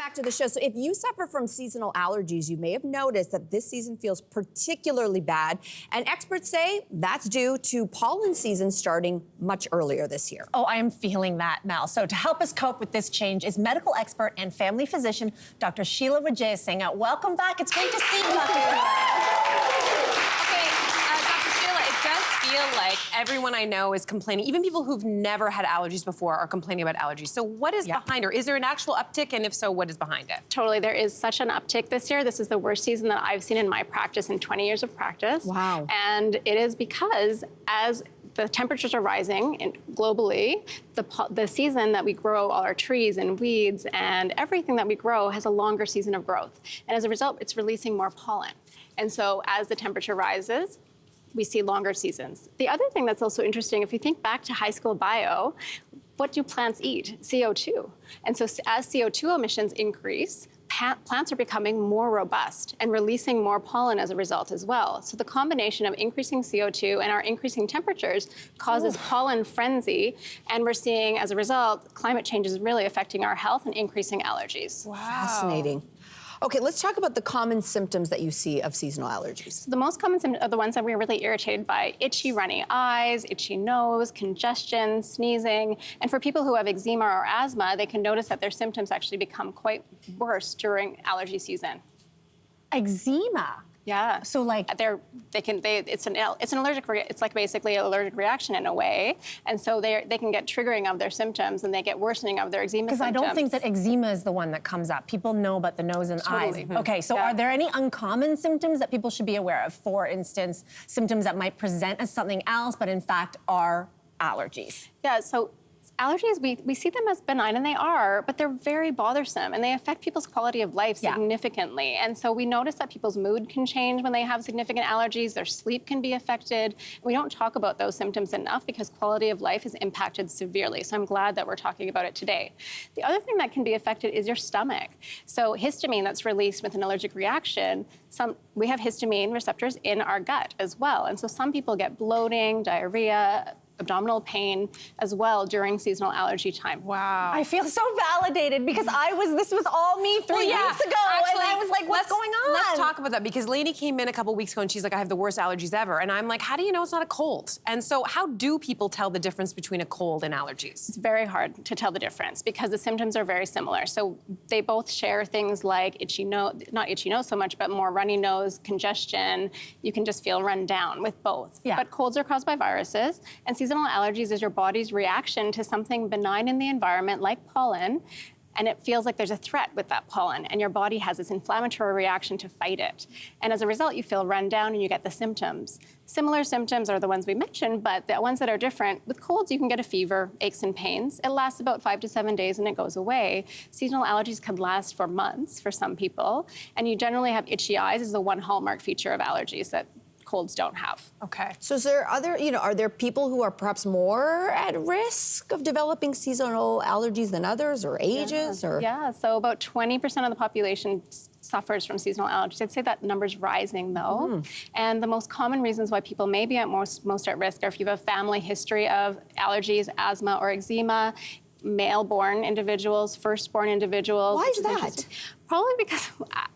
back to the show. So if you suffer from seasonal allergies, you may have noticed that this season feels particularly bad. And experts say that's due to pollen season starting much earlier this year. Oh, I am feeling that, Mel. So to help us cope with this change is medical expert and family physician, Dr. Sheila Wijayasinghe. Welcome back. It's great to see you, feel like everyone I know is complaining. Even people who've never had allergies before are complaining about allergies. So what is behind her? Is there an actual uptick? And if so, what is behind it? Totally. There is such an uptick this year. This is the worst season that I've seen in my practice in 20 years of practice. Wow. And it is because as the temperatures are rising globally, the season that we grow all our trees and weeds and everything that we grow has a longer season of growth. And as a result, it's releasing more pollen. And so as the temperature rises, we see longer seasons. The other thing that's also interesting, if you think back to high school bio, what do plants eat? CO2. And so as CO2 emissions increase, plants are becoming more robust and releasing more pollen as a result as well. So the combination of increasing CO2 and our increasing temperatures causes pollen frenzy, and we're seeing, as a result, climate change is really affecting our health and increasing allergies. Wow. Fascinating. Okay, let's talk about the common symptoms that you see of seasonal allergies. So the most common symptoms are the ones that we're really irritated by: itchy, runny eyes, itchy nose, congestion, sneezing. And for people who have eczema or asthma, they can notice that their symptoms actually become quite worse during allergy season. Eczema? Yeah. So like it's an allergic it's like basically an allergic reaction in a way, and so they can get triggering of their symptoms and they get worsening of their eczema symptoms. Because I don't think that eczema is the one that comes up. People know about the nose and eyes. Okay, so are there any uncommon symptoms that people should be aware of? For instance, symptoms that might present as something else, but in fact are allergies. Yeah. So allergies, we see them as benign, and they are, but they're very bothersome, and they affect people's quality of life significantly. And so we notice that people's mood can change when they have significant allergies, their sleep can be affected. We don't talk about those symptoms enough because quality of life is impacted severely. So I'm glad that we're talking about it today. The other thing that can be affected is your stomach. So histamine that's released with an allergic reaction, we have histamine receptors in our gut as well. And so some people get bloating, diarrhea, abdominal pain as well during seasonal allergy time. Wow. I feel so validated because this was all me three weeks ago. Actually, and I was like, what's going on? Let's talk about that, because Lainey came in a couple weeks ago and she's like, I have the worst allergies ever. And I'm like, how do you know it's not a cold? And so how do people tell the difference between a cold and allergies? It's very hard to tell the difference because the symptoms are very similar. So they both share things like itchy nose, not itchy nose so much, but more runny nose, congestion. You can just feel run down with both. Yeah. But colds are caused by viruses, and seasonal allergies is your body's reaction to something benign in the environment like pollen, and it feels like there's a threat with that pollen, and your body has this inflammatory reaction to fight it. And as a result, you feel run down and you get the symptoms. Similar symptoms are the ones we mentioned, but the ones that are different, with colds, you can get a fever, aches and pains. It lasts about 5 to 7 days and it goes away. Seasonal allergies can last for months for some people, and you generally have itchy eyes is the one hallmark feature of allergies that colds don't have. Okay. So is there are there people who are perhaps more at risk of developing seasonal allergies than others, or ages? Yeah, so about 20% of the population suffers from seasonal allergies. I'd say that number's rising though. And the most common reasons why people may be at most at risk are if you have a family history of allergies, asthma, or eczema, male-born individuals, first-born individuals. Why is that? Probably because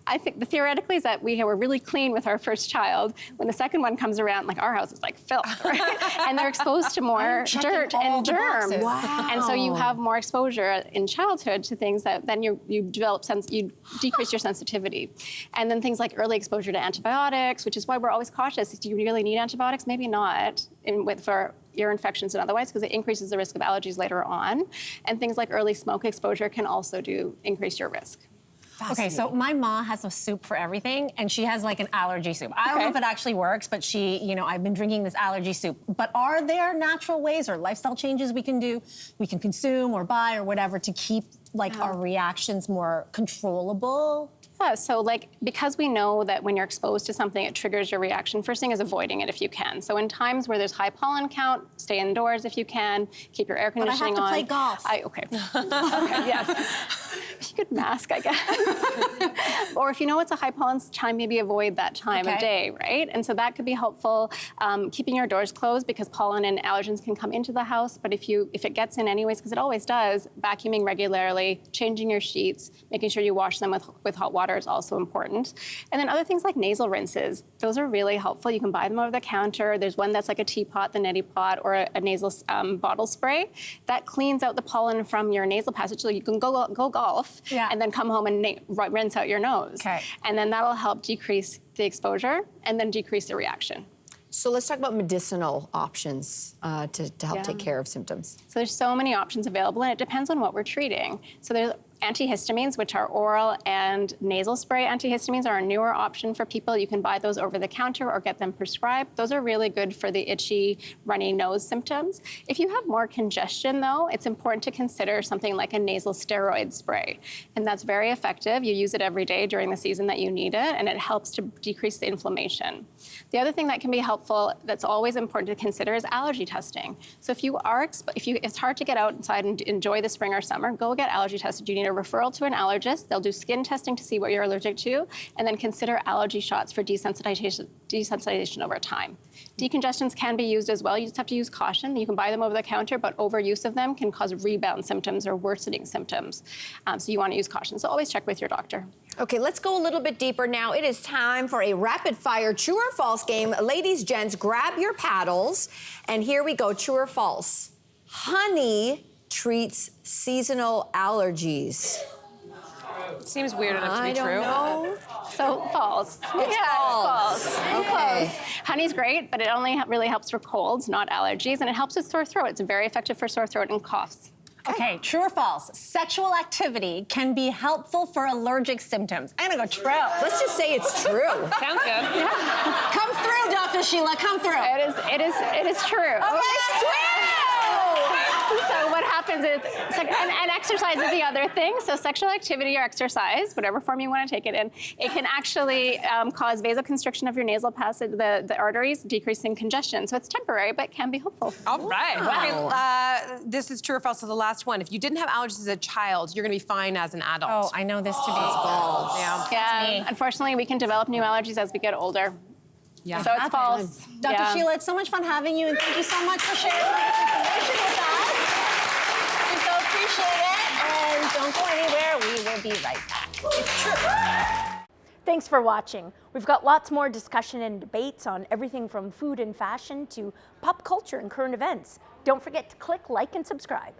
I think the theoretically is that we were really clean with our first child. When the second one comes around, like our house is like filth, right? And they're exposed to more dirt and germs. Wow. And so you have more exposure in childhood to things that then you decrease your sensitivity. And then things like early exposure to antibiotics, which is why we're always cautious. Do you really need antibiotics? Maybe not for ear infections and otherwise, because it increases the risk of allergies later on. And things like early smoke exposure can also increase your risk. Okay, so my mom has a soup for everything, and she has like an allergy soup. I don't know if it actually works, but I've been drinking this allergy soup. But are there natural ways or lifestyle changes we can consume or buy or whatever to keep our reactions more controllable? Yeah, so like, because we know that when you're exposed to something, it triggers your reaction, first thing is avoiding it if you can. So in times where there's high pollen count, stay indoors if you can, keep your air conditioning on. But I have to play golf. Okay, yes. You could mask, I guess. Or if you know it's a high pollen time, maybe avoid that time of day, right? And so that could be helpful. Keeping your doors closed because pollen and allergens can come into the house, but if it gets in anyways, because it always does, vacuuming regularly, changing your sheets, making sure you wash them with hot water is also important. And then other things like nasal rinses, those are really helpful. You can buy them over the counter. There's one that's like a teapot, the neti pot, or a nasal bottle spray that cleans out the pollen from your nasal passage, so you can go golf and then come home and rinse out your nose. Okay. And then that'll help decrease the exposure and then decrease the reaction. So let's talk about medicinal options to help take care of symptoms. So there's so many options available, and it depends on what we're treating. So there's antihistamines, which are oral and nasal spray antihistamines, are a newer option for people. You can buy those over the counter or get them prescribed. Those are really good for the itchy, runny nose symptoms. If you have more congestion, though, it's important to consider something like a nasal steroid spray. And that's very effective. You use it every day during the season that you need it, and it helps to decrease the inflammation. The other thing that can be helpful that's always important to consider is allergy testing. So if it's hard to get outside and enjoy the spring or summer, go get allergy tested. You need a referral to an allergist. They'll do skin testing to see what you're allergic to, and then consider allergy shots for desensitization over time. Decongestants can be used as well. You just have to use caution. You can buy them over the counter, but overuse of them can cause rebound symptoms or worsening symptoms. So you want to use caution. So always check with your doctor. Okay, let's go a little bit deeper now. It is time for a rapid-fire true or false game. Ladies, gents, grab your paddles, and here we go. True or false? Honey treats seasonal allergies. Seems weird enough to be true. I don't know. So false. It's false. Okay. Honey's great, but it only really helps for colds, not allergies, and it helps with sore throat. It's very effective for sore throat and coughs. Okay, true or false? Sexual activity can be helpful for allergic symptoms. I'm gonna go true. Let's just say it's true. Sounds good. Yeah. Come through, Dr. Sheila, come through. It is true. Oh, it's true! So what happens is, and exercise is the other thing. So sexual activity or exercise, whatever form you want to take it in, it can actually cause vasoconstriction of your nasal passage, the arteries, decreasing congestion. So it's temporary, but can be helpful. All right. Wow. Okay, this is true or false. So the last one. If you didn't have allergies as a child, you're going to be fine as an adult. Oh, I know this to be false. Yeah. Unfortunately, we can develop new allergies as we get older. Yeah. So it's false. Dr. Sheila, it's so much fun having you, and thank you so much for sharing all this information with us. We so appreciate it, and don't go anywhere. We will be right back. It's true. Thanks for watching. We've got lots more discussion and debates on everything from food and fashion to pop culture and current events. Don't forget to click like and subscribe.